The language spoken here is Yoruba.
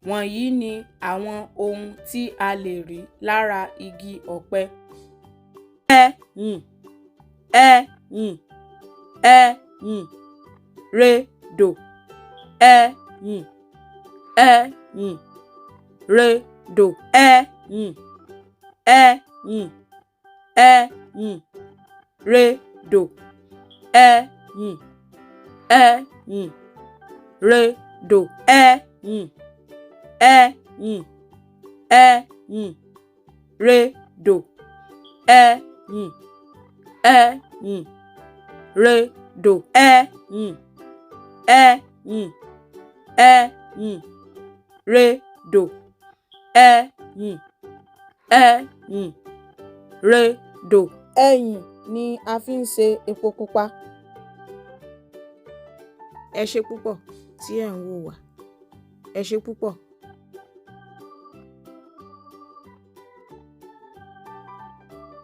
Wọ̀nyí ni àwọn ohun tí a lè rí lára igi ọ̀pẹ. Redò, redò, redò, redò, redò, redò, redò, redò. Ẹyìn ni a fi ń ṣe epo pupa. Ẹ ṣé púpọ̀ tí ẹ̀ ń wò wá. Ẹ ṣé púpọ̀.